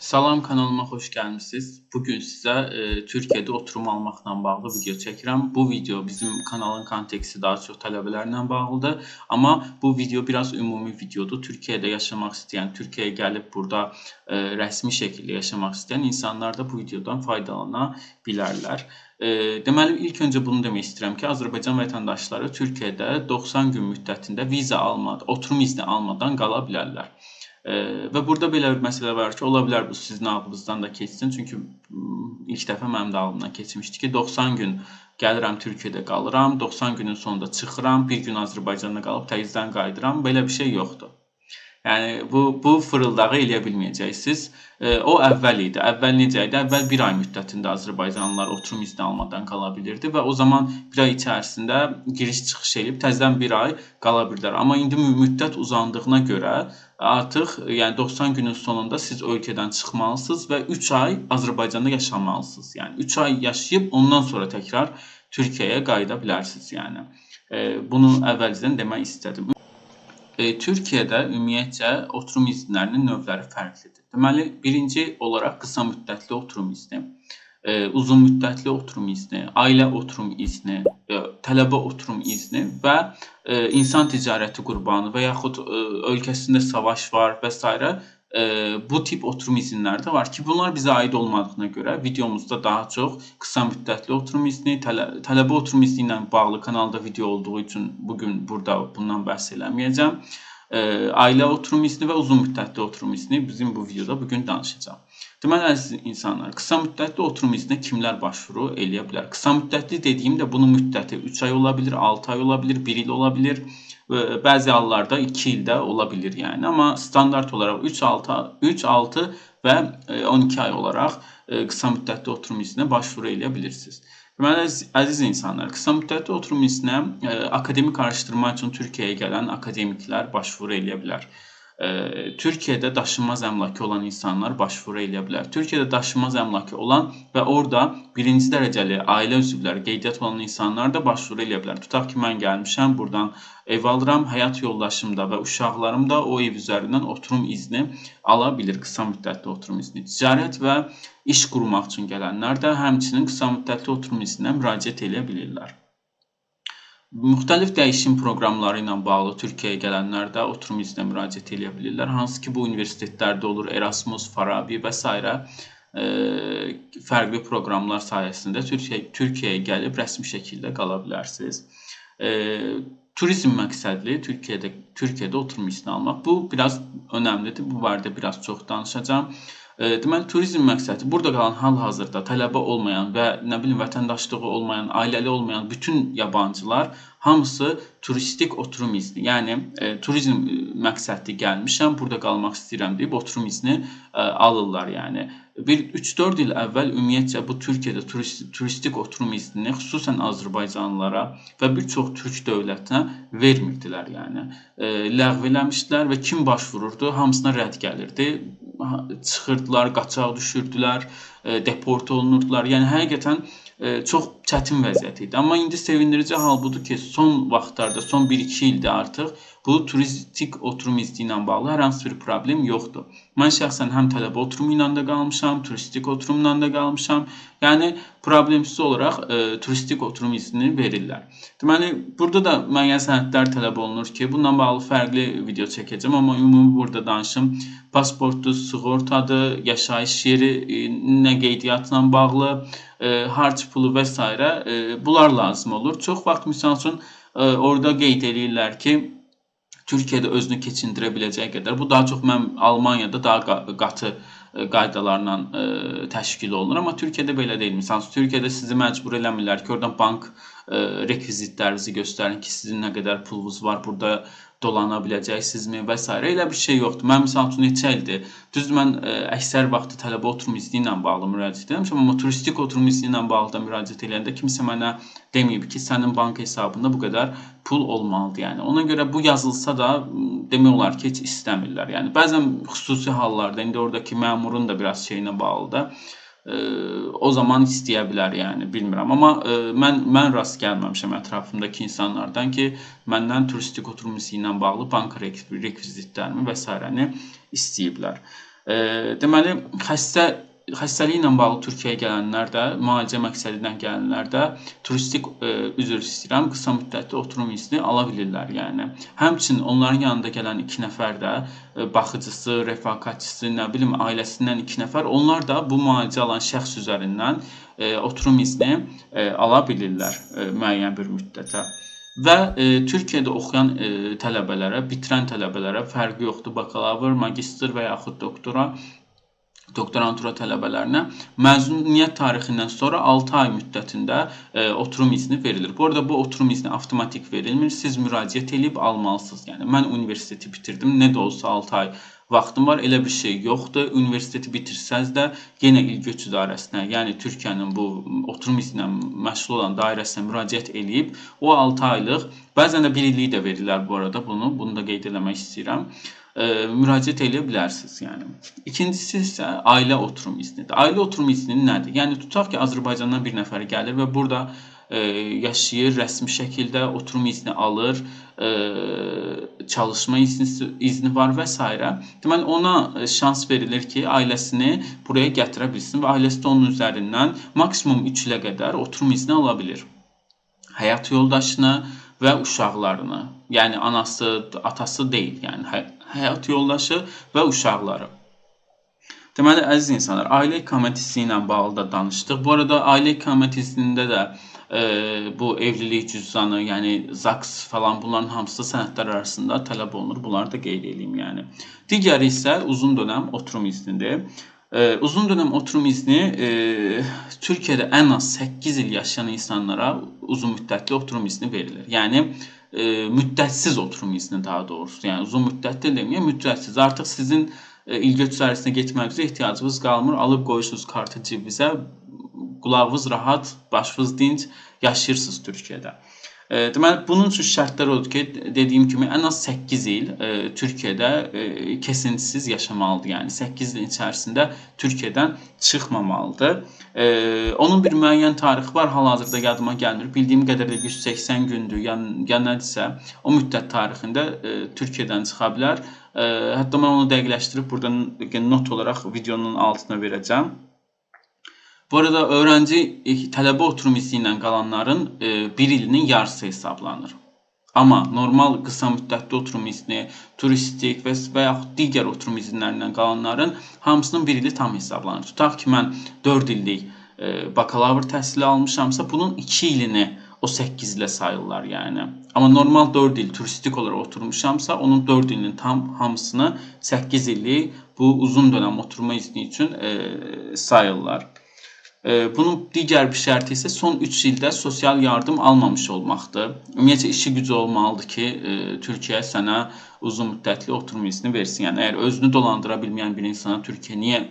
Salam, kanalıma xoş gəlmisiniz. Bugün sizə Türkiyədə oturum almaqla bağlı video çəkirəm. Bu video bizim kanalın konteksti daha çox tələbələrlə bağlıdır. Amma bu video biraz ümumi videodur. Türkiyədə yaşamaq istəyən, Türkiyəyə gəlib burada rəsmi şəkildə yaşamaq istəyən insanlar da bu videodan faydalana bilərlər. Deməli, ilk öncə bunu demək istəyirəm ki, Azərbaycan vətəndaşları Türkiyədə 90 gün müddətində viza almadan, oturum izni almadan qala bilərlər. Və burada belə bir məsələ var ki, ola bilər bu sizin ağlınızdan da keçsin. Çünki ilk dəfə mənim də ağlımdan keçmişdi ki, 90 gün gəlirəm Türkiyədə qalıram, 90 günün sonunda çıxıram, bir gün Azərbaycanda qalıb təzədən qayıdıram. Belə bir şey yoxdur. Yəni bu fırıldağı eləyə bilməyəcəksiniz. O əvvəl idi. Əvvəl necə idi? Əvvəl bir ay müddətində Azərbaycanlılar oturum izni almadan qala bilirdi və o zaman bir ay içərisində giriş-çıxış edib təzədən bir ay qala bildilər. Amma indi müddət uzandığına görə artıq yəni 90 günün sonunda siz ölkədən çıxmalısınız və 3 ay Azərbaycanda yaşamalısınız. Yəni 3 ay yaşayıb ondan sonra təkrar Türkiyəyə qayıda bilərsiniz. Yəni bunu əvvəlcədən demək istədim. Türkiyədə ümumiyyətcə oturum izinlərinin növləri fərqlidir. Deməli, birinci olaraq qısa müddətli oturum izni, uzun müddətli oturum izni, ailə oturum izni, tələbə oturum izni və insan ticarəti qurbanı və yaxud ölkəsində savaş var və s. Bu tip oturum izinləri də var ki, bunlar bizə aid olmadığına görə videomuzda daha çox qısa müddətli oturum izni, tələbə oturum izni ilə bağlı kanalda video olduğu üçün bugün burada bundan bəhs eləməyəcəm. Ailə oturum izni və uzun müddətli oturum izni bizim bu videoda bugün danışacağım. Deməli, əziz insanlar, qısa müddətli oturum izinə kimlər başvuru eləyə bilər? Qısa müddətli dediyimdə bunun müddəti 3 ay ola bilər, 6 ay ola bilər, 1 il ola bilər. Bəzi hallarda 2 ildə ola bilər yəni. Amma standart olaraq 3, 6 və 12 ay olaraq qısa müddətli oturum izinə başvuru eləyə bilirsiniz. Deməli, əziz insanlar, qısa müddətli oturum izinə akademik araşdırma üçün Türkiyəyə gələn akademiklər başvuru eləyə bilər. Türkiyədə daşınmaz əmlakı olan insanlar başvuru eləyə bilər. Türkiyədə daşınmaz əmlakı olan və orada birinci dərəcəli ailə üzvləri qeydiyyat olan insanlar da başvuru eləyə bilər. Tutaq ki, mən gəlmişəm, buradan ev alıram, həyat yoldaşım da və uşaqlarım da o ev üzərindən oturum izni ala bilir, qısa müddətli oturum izni. Ticarət və iş qurmaq üçün gələnlər də həmçinin qısa müddətli oturum izninə müraciət eləyə bilirlər. Müxtəlif dəyişim proqramları ilə bağlı Türkiyəyə gələnlər də oturum izinə müraciət eləyə bilirlər. Hansı ki, bu universitetlərdə olur, Erasmus, Farabi və s. Fərqli proqramlar sayəsində Türkiyəyə gəlib rəsmi şəkildə qala bilərsiniz. Turizm məqsədli Türkiyədə oturum izni almaq. Bu biraz önəmlidir. Bu barədə biraz çox danışacağım. Deməli, turizm məqsədi burada qalan hal-hazırda tələbə olmayan və vətəndaşlığı olmayan, ailəli olmayan bütün yabancılar hamısı turistik oturum izni, yəni turizm məqsədli gəlmişəm, burada qalmaq istəyirəm deyib oturum izni alırlar. Yəni 3-4 il əvvəl ümumiyyətcə bu Türkiyədə turistik oturum iznini xüsusən Azərbaycanlılara və bir çox türk dövlətinə vermirdilər. Yəni ləğv eləmişdilər və kim başvururdu, hamısına rədd gəlirdi. Çıxırdılar, qaçaq düşürdülər, deport olunurdular. Yəni həqiqətən çox çətin vəziyyət idi. Amma indi sevindirici hal budur ki, son vaxtlarda, son 1-2 ildə artıq bu turistik oturum izni ilə bağlı hər hansı bir problem yoxdur. Mən şəxsən həm tələbə oturumu ilə də qalmışam, turistik oturumla da qalmışam. Yəni problemsiz olaraq turistik oturum izni verirlər. Deməli, burada da müəyyən sənədlər tələb olunur ki, bununla bağlı fərqli video çəkəcəm, amma ümumi burada danışım. Pasportdur, sığortadır, yaşayış yeri, nə qeydiyyatla bağlı, harc pulu və s. Bunlar lazım olur. Çox vaxt misal üçün orada qeyd edirlər ki, Türkiyədə özünü keçindirə biləcəyi qədər. Bu daha çox Almaniyada daha qatı qaydalarla təşkil olunur. Amma Türkiyədə belə deyil. Misal Türkiyədə sizi məcbur eləmirlər ki, oradan bank rekvizitlərinizi göstərin ki, sizin nə qədər pulunuz var, burada dolana biləcəksinizmi və s. Elə bir şey yoxdur. Mən misal üçün neçə ildir. Düzdür, mən əksər vaxtı tələbə oturum izni ilə bağlı müraciət edirəm. Amma turistik oturum izni ilə bağlı da müraciət edəndə kimsə mənə deməyib ki, sənin bank hesabında bu qədər pul olmalıdır. Yəni ona görə bu yazılsa da demək olar ki, heç istəmirlər. Yəni bəzən xüsusi hallarda indi oradakı məmurun da biraz şeyinə bağlıdır. O zaman istəyə bilər, yəni bilmirəm. Amma mən rast gəlməmişəm ətrafımdakı insanlardan ki, məndən turistik oturum izni ilə bağlı banka rekvizitlərimi və s. istəyiblər. Deməli, xəstəliklə bağlı Türkiyəyə gələnlər də, müalicə məqsədi ilə gələnlər də turistik, üzr istəyirəm, qısa müddətli oturum izni ala bilirlər yəni. Həmçinin onların yanında gələn 2 nəfər də, baxıcısı, rəfaqətçisi, nə bilim, ailəsindən 2 nəfər, onlar da bu müalicə alan şəxs üzərindən oturum izni ala bilirlər müəyyən bir müddətə. Və Türkiyədə oxuyan tələbələrə, bitirən tələbələrə fərqi yoxdur. Bakalavr, magistr və yaxud doktorantura tələbələrinə məzuniyyət tarixindən sonra 6 ay müddətində oturum izni verilir. Bu arada bu oturum izni avtomatik verilmir. Siz müraciət edib almalısınız. Yəni mən universiteti bitirdim. Nə də olsa 6 ay vaxtım var. Elə bir şey yoxdur. Universiteti bitirsəz də yenə İl Göç İdarəsinə, yəni Türkiyənin bu oturum izni ilə məşğul olan dairəsinə müraciət edib o 6 aylıq, bəzən də 1 illik də verirlər bu arada bunu da qeyd etmək istəyirəm. Müraciət edə bilərsiniz yəni. İkincisi isə ailə oturum iznidir. Ailə oturum izni nədir? Yəni tutaq ki, Azərbaycandan bir nəfər gəlir və burada yaşayır, rəsmi şəkildə oturum izni alır, çalışma izni var və s. Deməli, ona şans verilir ki, ailəsini buraya gətirə bilsin və ailəsi də onun üzərindən maksimum 3 ilə qədər oturum izni ala bilir. Həyat yoldaşını və uşaqlarını, yəni anası, atası deyil, yəni həyat yoldaşı və uşaqları. Deməli, əziz insanlar, ailə iqamət izni ilə bağlı da danışdıq. Bu arada, ailə iqamət iznində də bu evlilik cüzdanı, yəni ZAKS falan, bunların hamısı sənədlər arasında tələb olunur. Bunları da qeyd edeyim, yəni. Digəri isə uzun dönəm oturum iznidir. Uzun dönəm oturum izni Türkiyədə ən az 8 il yaşayan insanlara uzun müddətli oturum izni verilir. Yəni, müddətsiz oturum izni daha doğrusu. Yəni, uzun müddətli deməyəm, müddətsiz. Artıq sizin İl Göç İdarəsinə getməyinizə ehtiyacınız qalmır. Alıb qoyursunuz kartı cibinizə, qulağınız rahat, başınız dinc, yaşayırsınız Türkiyədə. Deməli, bunun üçün şərtlər odur ki, dediyim kimi, ən az 8 il Türkiyədə kesintisiz yaşamalıdır. Yəni, 8 il içərisində Türkiyədən çıxmamalıdır. Onun bir müəyyən tarixi var, hal-hazırda yadıma gəlmir. Bildiyim qədərlə 180 gündür, ya nədirsə, o müddət tarixində Türkiyədən çıxa bilər. Hətta mən onu dəqiqləşdirib buradan not olaraq videonun altına verəcəm. Bu arada, öğrenci tələbə oturum izni ilə qalanların 1 ilinin yarısı hesablanır. Amma normal qısa müddətli oturum izni, turistik və yaxud digər oturum izinlərindən qalanların hamısının 1 ili tam hesablanır. Tutaq ki, mən 4 illik bakalavr təhsili almışamsa, bunun 2 ilini o 8 ilə sayırlar yəni. Amma normal 4 il turistik olaraq oturmuşamsa, onun 4 ilinin tam hamısını 8 illik bu uzun dönəm oturma izni üçün sayırlar. Bunun digər bir şərti isə son 3 ildə sosial yardım almamış olmaqdır. Ümumiyyətlə, işi gücü olmalıdır ki, Türkiyə sənə uzun müddətli oturum izni versin. Yəni, əgər özünü dolandıra bilməyən bir insana Türkiyə niyə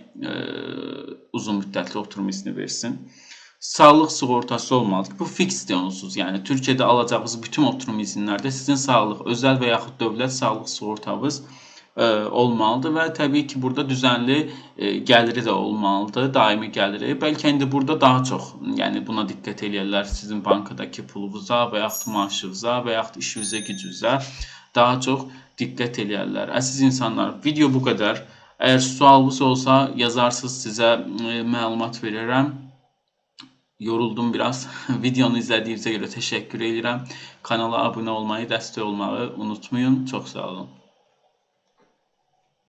uzun müddətli oturum izni versin? Sağlıq sığortası olmalıdır. Bu fiksdir onsuz. Yəni, Türkiyədə alacağınız bütün oturum izinlərdə sizin sağlıq, özəl və yaxud dövlət sağlıq sığortanız olmalıdır və təbii ki, burada düzənli gəliri də olmalıdır, daimi gəliri. Bəlkə indi burada daha çox, yəni buna diqqət eləyərlər sizin bankadakı pulunuza və yaxud maaşınıza və yaxud işinizə, gücünüzə daha çox diqqət eləyərlər. Əziz insanlar, video bu qədər. Əgər sualınız olsa yazarsınız, sizə məlumat verirəm. Yoruldum biraz. Videonu izlədiyinizə görə təşəkkür edirəm. Kanala abunə olmayı, dəstək olmağı unutmayın. Çox sağ olun.